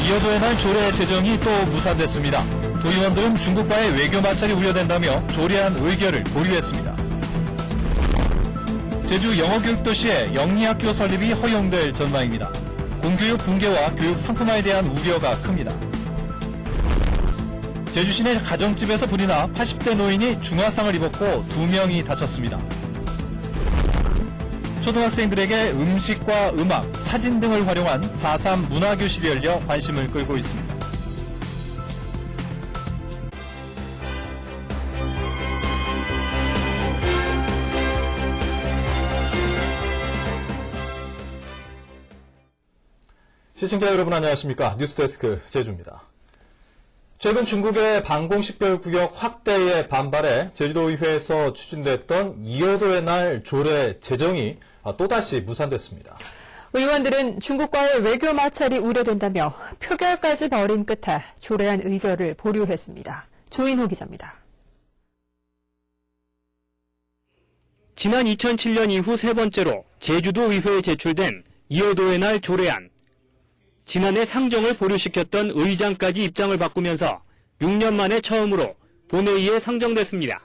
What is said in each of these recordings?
이어도의 날 조례 제정이 또 무산됐습니다. 도의원들은 중국과의 외교 마찰이 우려된다며 조례안 의결을 보류했습니다. 제주 영어교육도시에 영리학교 설립이 허용될 전망입니다. 공교육 붕괴와 교육 상품화에 대한 우려가 큽니다. 제주시 내 가정집에서 불이 나 80대 노인이 중화상을 입었고 2명이 다쳤습니다. 초등학생들에게 음식과 음악, 사진 등을 활용한 4.3 문화교실이 열려 관심을 끌고 있습니다. 시청자 여러분 안녕하십니까? 뉴스데스크 제주입니다. 최근 중국의 방공식별구역 확대에 반발해 제주도의회에서 추진됐던 이어도의 날 조례 제정이 또다시 무산됐습니다. 의원들은 중국과의 외교 마찰이 우려된다며 표결까지 벌인 끝에 조례안 의결을 보류했습니다. 조인호 기자입니다. 지난 2007년 이후 세 번째로 제주도의회에 제출된 이어도의 날 조례안. 지난해 상정을 보류시켰던 의장까지 입장을 바꾸면서 6년 만에 처음으로 본회의에 상정됐습니다.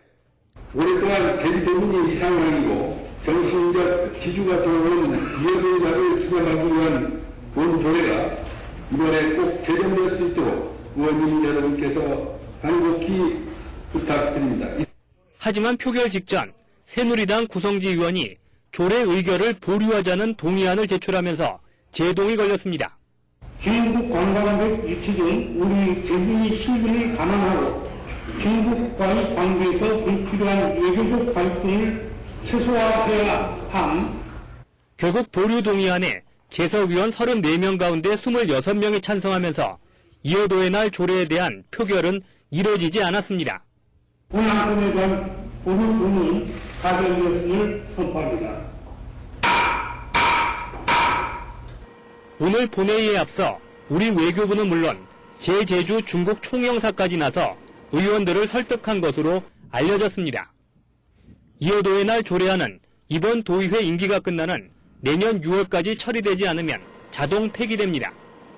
오랫동안 제주도민이 이상향이고 정신적 지주가 좋은 이어도의 날을 주관하기 위한 본 조례가 이번에 꼭 제정될 수 있도록 의원님 여러분께서 간곡히 부탁드립니다. 하지만 표결 직전 새누리당 구성지 의원이 조례 의결을 보류하자는 동의안을 제출하면서 제동이 걸렸습니다. 중국 관광객 유치 등 우리 제주의 실비를 감안하고 중국과의 관계에서 불필요한 외교적 갈등을 최소화해야 함. 결국 보류 동의안에 재석위원 34명 가운데 26명이 찬성하면서 이어도의 날 조례에 대한 표결은 이뤄지지 않았습니다. 본안건에 대한 보류 동의 가결되었음을 선포합니다. 오늘 본회의에 앞서 우리 외교부는 물론 제주 중국 총영사까지 나서 의원들을 설득한 것으로 알려졌습니다. 이어도의 날 조례안은 이번 도의회 임기가 끝나는 내년 6월까지 처리되지 않으면 자동 폐기됩니다.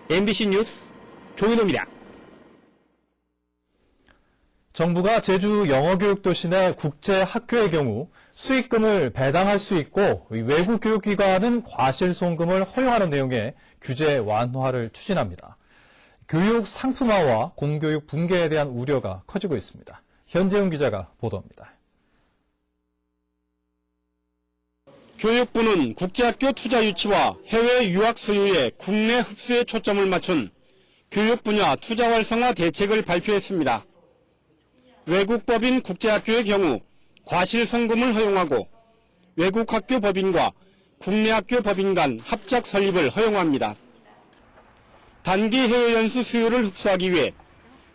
MBC 뉴스 조인호입니다. 정부가 제주 영어교육도시 내 국제학교의 경우 수익금을 배당할 수 있고 외국 교육기관은 과실송금을 허용하는 내용의 규제 완화를 추진합니다. 교육 상품화와 공교육 붕괴에 대한 우려가 커지고 있습니다. 현재훈 기자가 보도합니다. 교육부는 국제학교 투자 유치와 해외 유학 수요의 국내 흡수에 초점을 맞춘 교육 분야 투자 활성화 대책을 발표했습니다. 외국 법인 국제학교의 경우 과실송금을 허용하고 외국 학교 법인과 국내 학교 법인 간 합작 설립을 허용합니다. 단기 해외 연수 수요를 흡수하기 위해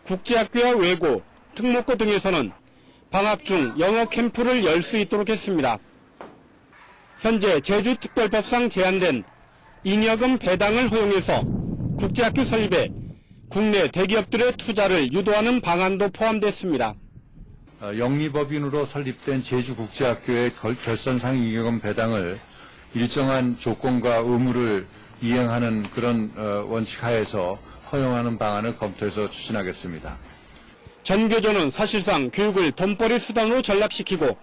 국제학교와 외고, 특목고 등에서는 방학 중 영어 캠프를 열 수 있도록 했습니다. 현재 제주특별법상 제한된 잉여금 배당을 허용해서 국제학교 설립에 국내 대기업들의 투자를 유도하는 방안도 포함됐습니다. 영리법인으로 설립된 제주국제학교의 결선상 잉여금 배당을 일정한 조건과 의무를 이행하는 그런 원칙 하에서 허용하는 방안을 검토해서 추진하겠습니다. 전교조는 사실상 교육을 돈벌이 수단으로 전락시키고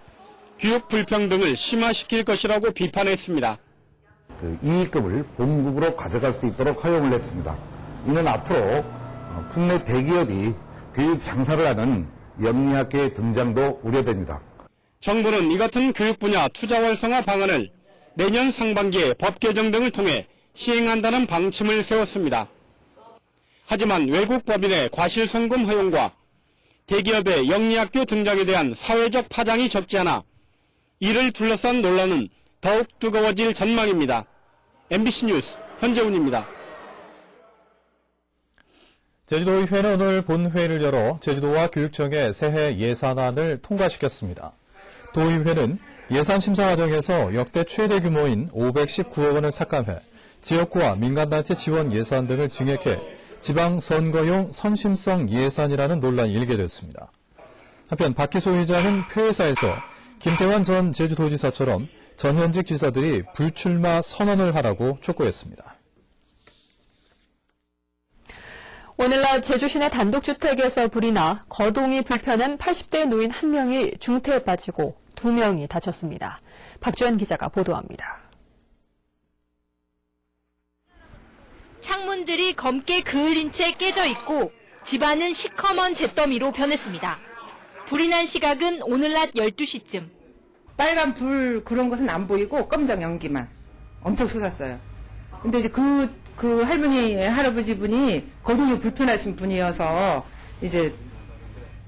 교육 불평등을 심화시킬 것이라고 비판했습니다. 이익금을 본국으로 가져갈 수 있도록 허용을 했습니다. 이는 앞으로 국내 대기업이 교육 장사를 하는 영리학교의 등장도 우려됩니다. 정부는 이 같은 교육 분야 투자 활성화 방안을 내년 상반기에 법 개정 등을 통해 시행한다는 방침을 세웠습니다. 하지만 외국 법인의 과실송금 허용과 대기업의 영리학교 등장에 대한 사회적 파장이 적지 않아 이를 둘러싼 논란은 더욱 뜨거워질 전망입니다. MBC 뉴스 현재훈입니다. 제주도의회는 오늘 본회의를 열어 제주도와 교육청의 새해 예산안을 통과시켰습니다. 도의회는 예산 심사 과정에서 역대 최대 규모인 519억 원을 삭감해 지역구와 민간단체 지원 예산 등을 증액해 지방선거용 선심성 예산이라는 논란이 일게 됐습니다. 한편 박희소 의장은 폐회사에서 김태환 전 제주도지사처럼 전현직 지사들이 불출마 선언을 하라고 촉구했습니다. 오늘날 제주 시내 단독주택에서 불이 나 거동이 불편한 80대 노인 1명이 중태에 빠지고 2명이 다쳤습니다. 박주연 기자가 보도합니다. 창문들이 검게 그을린 채 깨져 있고 집안은 시커먼 잿더미로 변했습니다. 불이 난 시각은 오늘 낮 12시쯤. 빨간 불 그런 것은 안 보이고 검정 연기만 엄청 쏟았어요. 근데 이제 그 할머니, 할아버지 분이 거동이 불편하신 분이어서 이제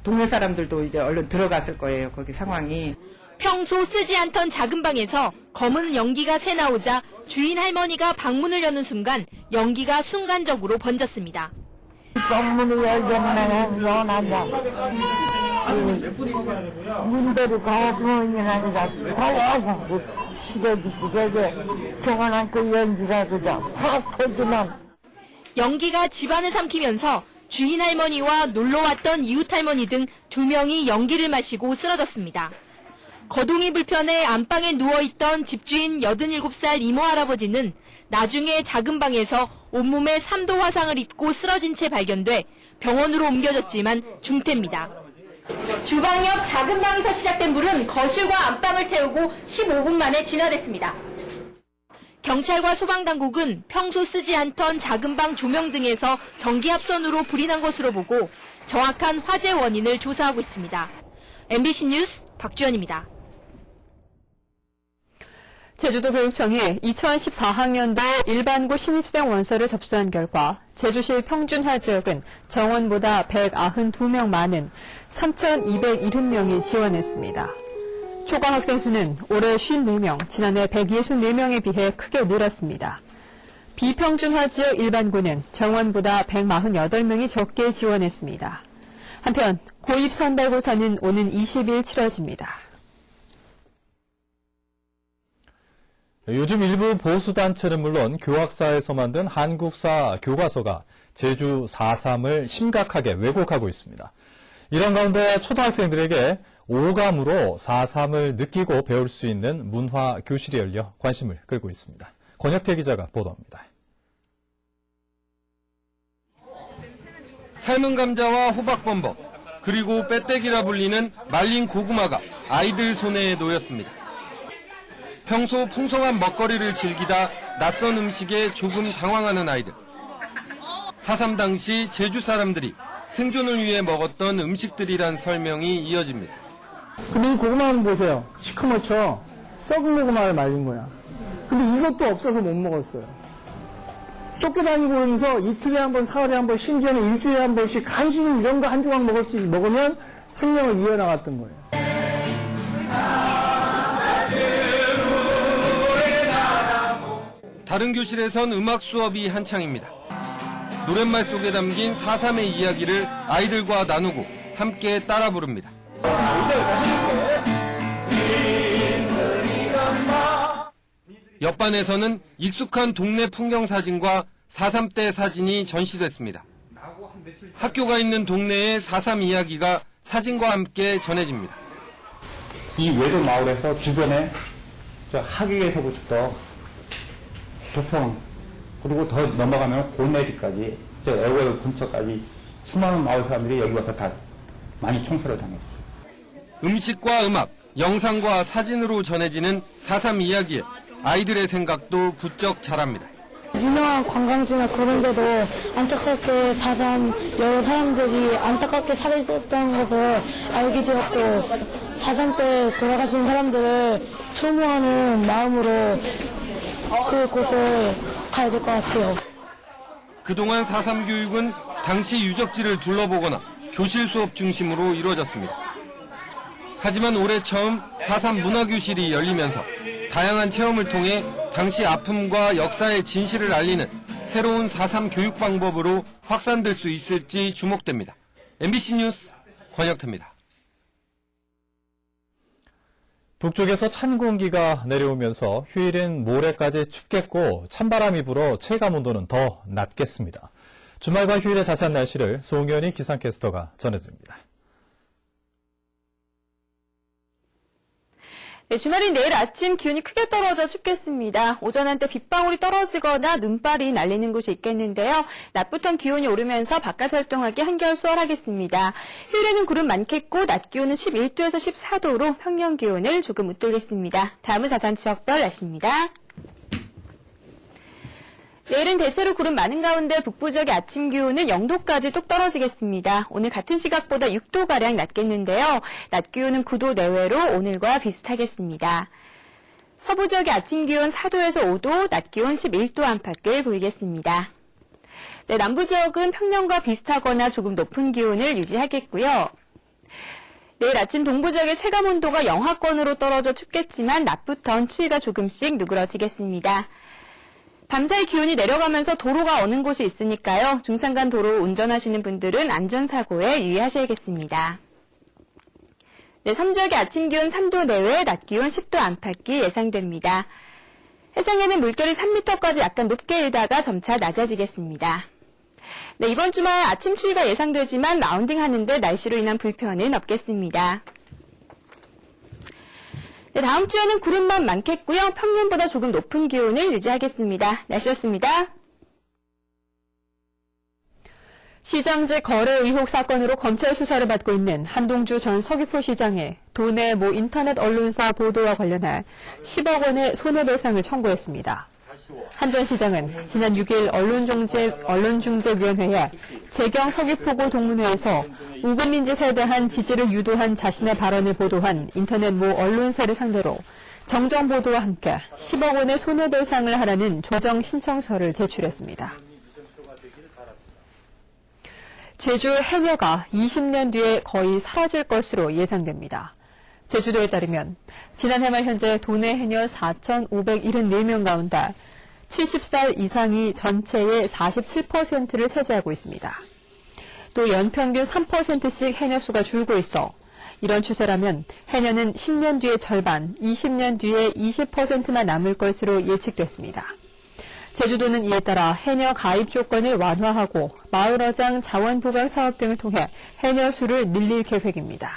동네 사람들도 이제 얼른 들어갔을 거예요. 거기 상황이. 평소 쓰지 않던 작은 방에서 검은 연기가 새 나오자 주인 할머니가 방문을 여는 순간 연기가 순간적으로 번졌습니다. 방문을 열자면 원한다. 문대로 가보니라니까 더워하고 시려지고 되게 평안한 그 연기가 그저 팍 퍼지면. 연기가 집안을 삼키면서 주인 할머니와 놀러 왔던 이웃 할머니 등 2명이 연기를 마시고 쓰러졌습니다. 거동이 불편해 안방에 누워있던 집주인 87살 이모 할아버지는 나중에 작은 방에서 온몸에 3도 화상을 입고 쓰러진 채 발견돼 병원으로 옮겨졌지만 중태입니다. 주방 옆 작은 방에서 시작된 불은 거실과 안방을 태우고 15분 만에 진화됐습니다. 경찰과 소방당국은 평소 쓰지 않던 작은 방 조명 등에서 전기합선으로 불이 난 것으로 보고 정확한 화재 원인을 조사하고 있습니다. MBC 뉴스 박주연입니다. 제주도교육청이 2014학년도 일반고 신입생 원서를 접수한 결과 제주시 평준화 지역은 정원보다 192명 많은 3,270명이 지원했습니다. 초과 학생 수는 올해 54명, 지난해 164명에 비해 크게 늘었습니다. 비평준화 지역 일반고는 정원보다 148명이 적게 지원했습니다. 한편 고입 선발고사는 오는 20일 치러집니다. 요즘 일부 보수단체는 물론 교학사에서 만든 한국사 교과서가 제주 4.3을 심각하게 왜곡하고 있습니다. 이런 가운데 초등학생들에게 오감으로 4.3을 느끼고 배울 수 있는 문화 교실이 열려 관심을 끌고 있습니다. 권혁태 기자가 보도합니다. 삶은 감자와 호박범벅, 그리고 빼떼기라 불리는 말린 고구마가 아이들 손에 놓였습니다. 평소 풍성한 먹거리를 즐기다 낯선 음식에 조금 당황하는 아이들. 4.3 당시 제주 사람들이 생존을 위해 먹었던 음식들이란 설명이 이어집니다. 근데 이 고구마는 보세요. 시커멓죠? 썩은 고구마를 말린 거야. 근데 이것도 없어서 못 먹었어요. 쫓겨다니고 그러면서 이틀에 한 번, 사흘에 한 번, 심지어는 일주일에 한 번씩 간신히 이런 거 한 조각 먹으면 생명을 이어나갔던 거예요. 다른 교실에선 음악 수업이 한창입니다. 노랫말 속에 담긴 4.3의 이야기를 아이들과 나누고 함께 따라 부릅니다. 옆반에서는 익숙한 동네 풍경 사진과 4.3 때 사진이 전시됐습니다. 학교가 있는 동네의 4.3 이야기가 사진과 함께 전해집니다. 이 외도 마을에서 주변에 저 하기에서부터 도평, 그리고 더 넘어가면 고내리까지, 저 애월 근처까지 수많은 마을 사람들이 여기 와서 다 많이 총살을 당했죠. 음식과 음악, 영상과 사진으로 전해지는 4.3 이야기에 아이들의 생각도 부쩍 자랍니다. 유명한 관광지나 그런 데도 안타깝게 4.3 여러 사람들이 안타깝게 살해됐다는 것을 알게 되었고 4.3 때 돌아가신 사람들을 추모하는 마음으로 그곳에 가야 될 것 같아요. 그동안 4.3 교육은 당시 유적지를 둘러보거나 교실 수업 중심으로 이루어졌습니다. 하지만 올해 처음 4.3 문화교실이 열리면서 다양한 체험을 통해 당시 아픔과 역사의 진실을 알리는 새로운 4.3 교육 방법으로 확산될 수 있을지 주목됩니다. MBC 뉴스 권혁태입니다. 북쪽에서 찬 공기가 내려오면서 휴일인 모레까지 춥겠고 찬바람이 불어 체감온도는 더 낮겠습니다. 주말과 휴일의 자세한 날씨를 송현희 기상캐스터가 전해드립니다. 네, 주말인 내일 아침 기온이 크게 떨어져 춥겠습니다. 오전 한때 빗방울이 떨어지거나 눈발이 날리는 곳이 있겠는데요. 낮부터 기온이 오르면서 바깥 활동하기 한결 수월하겠습니다. 휴일에는 구름 많겠고 낮 기온은 11도에서 14도로 평년 기온을 조금 웃돌겠습니다. 다음은 자산 지역별 날씨입니다. 내일은 대체로 구름 많은 가운데 북부 지역의 아침 기온은 0도까지 뚝 떨어지겠습니다. 오늘 같은 시각보다 6도가량 낮겠는데요. 낮 기온은 9도 내외로 오늘과 비슷하겠습니다. 서부 지역의 아침 기온 4도에서 5도, 낮 기온 11도 안팎을 보이겠습니다. 네, 남부 지역은 평년과 비슷하거나 조금 높은 기온을 유지하겠고요. 내일 아침 동부 지역의 체감 온도가 영하권으로 떨어져 춥겠지만 낮부턴 추위가 조금씩 누그러지겠습니다. 밤사이 기온이 내려가면서 도로가 어는 곳이 있으니까요. 중산간 도로 운전하시는 분들은 안전사고에 유의하셔야겠습니다. 네, 섬지역의 아침 기온 3도 내외, 낮 기온 10도 안팎이 예상됩니다. 해상에는 물결이 3m까지 약간 높게 일다가 점차 낮아지겠습니다. 네, 이번 주말 아침 추위가 예상되지만 라운딩 하는데 날씨로 인한 불편은 없겠습니다. 네, 다음 주에는 구름만 많겠고요. 평년보다 조금 높은 기온을 유지하겠습니다. 날씨였습니다. 시장직 거래 의혹 사건으로 검찰 수사를 받고 있는 한동주 전 서귀포시장의 도내 모 인터넷 언론사 보도와 관련해 10억 원의 손해배상을 청구했습니다. 한 전 시장은 지난 6일 언론중재위원회에 재경 서귀포고 동문회에서 우금민 짓에 대한 지지를 유도한 자신의 발언을 보도한 인터넷 모 언론사를 상대로 정정보도와 함께 10억 원의 손해배상을 하라는 조정 신청서를 제출했습니다. 제주 해녀가 20년 뒤에 거의 사라질 것으로 예상됩니다. 제주도에 따르면 지난해 말 현재 도내 해녀 4,574명 가운데 70살 이상이 전체의 47%를 차지하고 있습니다. 또 연평균 3%씩 해녀 수가 줄고 있어 이런 추세라면 해녀는 10년 뒤에 절반, 20년 뒤에 20%만 남을 것으로 예측됐습니다. 제주도는 이에 따라 해녀 가입 조건을 완화하고 마을어장 자원보강 사업 등을 통해 해녀 수를 늘릴 계획입니다.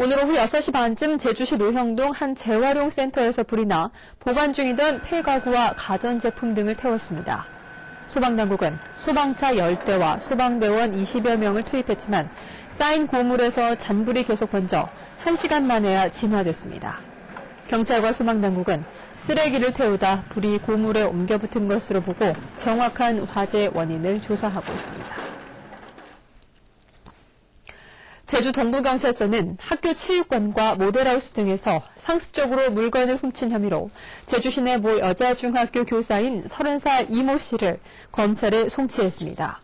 오늘 오후 6시 반쯤 제주시 노형동 한 재활용센터에서 불이 나 보관 중이던 폐가구와 가전제품 등을 태웠습니다. 소방당국은 소방차 10대와 소방대원 20여 명을 투입했지만 쌓인 고물에서 잔불이 계속 번져 1시간 만에야 진화됐습니다. 경찰과 소방당국은 쓰레기를 태우다 불이 고물에 옮겨 붙은 것으로 보고 정확한 화재 원인을 조사하고 있습니다. 제주 동부경찰서는 학교 체육관과 모델하우스 등에서 상습적으로 물건을 훔친 혐의로 제주 시내 모 여자 중학교 교사인 30살 이모 씨를 검찰에 송치했습니다.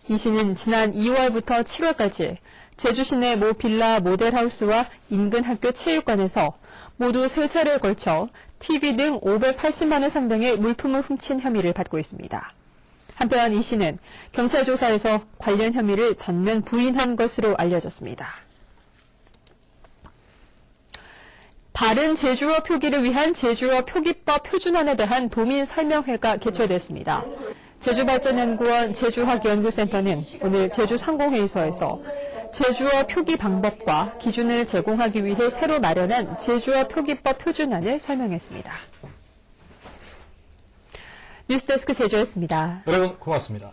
이 씨는 지난 2월부터 7월까지 제주 시내 모 빌라 모델하우스와 인근 학교 체육관에서 모두 3차례에 걸쳐 TV 등 580만 원 상당의 물품을 훔친 혐의를 받고 있습니다. 한편 이 씨는 경찰 조사에서 관련 혐의를 전면 부인한 것으로 알려졌습니다. 바른 제주어 표기를 위한 제주어 표기법 표준안에 대한 도민 설명회가 개최됐습니다. 제주발전연구원 제주학연구센터는 오늘 제주상공회의소에서 제주어 표기 방법과 기준을 제공하기 위해 새로 마련한 제주어 표기법 표준안을 설명했습니다. 뉴스데스크 제주였습니다. 여러분 고맙습니다.